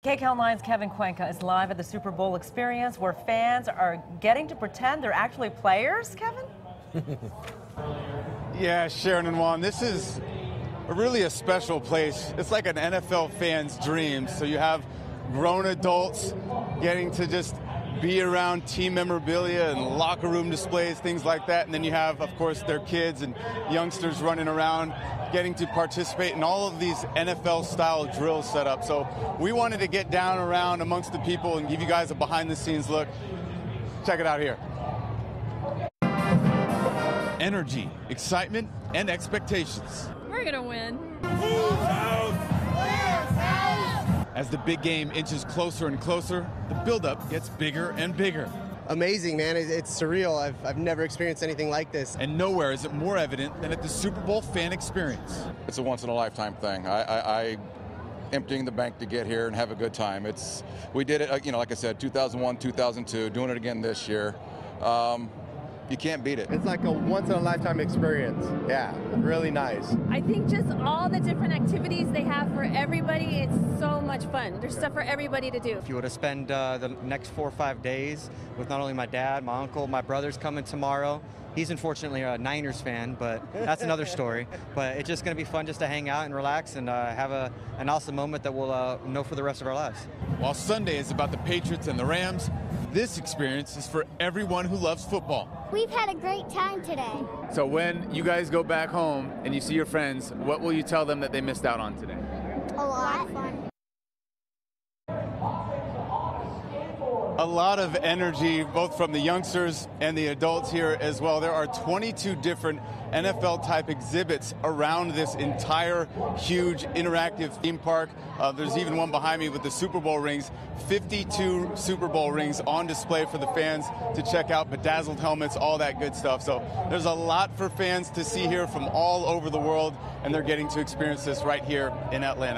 KCAL9's Kevin Cuenca is live at the Super Bowl experience where fans are getting to pretend they're actually players, Kevin? Yeah, Sharon and Juan, this is really a special place. It's like an NFL fan's dream. So you have grown adults getting to just be around team memorabilia and locker room displays, things like that. And then you have, of course, their kids and youngsters running around, getting to participate in all of these NFL-style drills set up. So we wanted to get down around amongst the people and give you guys a behind-the-scenes look. Check it out here. Energy, excitement, and expectations. We're gonna win. As the big game inches closer and closer, the buildup gets bigger and bigger. Amazing, man. It's surreal. I've never experienced anything like this. And nowhere is it more evident than at the Super Bowl fan experience. It's a once-in-a-lifetime thing. I emptying the bank to get here and have a good time. We did it, like I said, 2001, 2002, doing it again this year. You can't beat it. It's like a once-in-a-lifetime experience. Yeah, really nice. I think just all the different activities they have for everybody, it's so much fun. There's stuff for everybody to do. If you were to spend the next 4 or 5 days with not only my dad, my uncle, my brother's coming tomorrow. He's unfortunately a Niners fan, but that's another story. But it's just going to be fun just to hang out and relax and have an awesome moment that we'll know for the rest of our lives. While Sunday is about the Patriots and the Rams, this experience is for everyone who loves football. We've had a great time today. So when you guys go back home and you see your friends, what will you tell them that they missed out on today? A lot of fun. A lot of energy, both from the youngsters and the adults here as well. There are 22 different NFL-type exhibits around this entire huge interactive theme park. There's even one behind me with the Super Bowl rings. 52 Super Bowl rings on display for the fans to check out, bedazzled helmets, all that good stuff. So there's a lot for fans to see here from all over the world, and they're getting to experience this right here in Atlanta.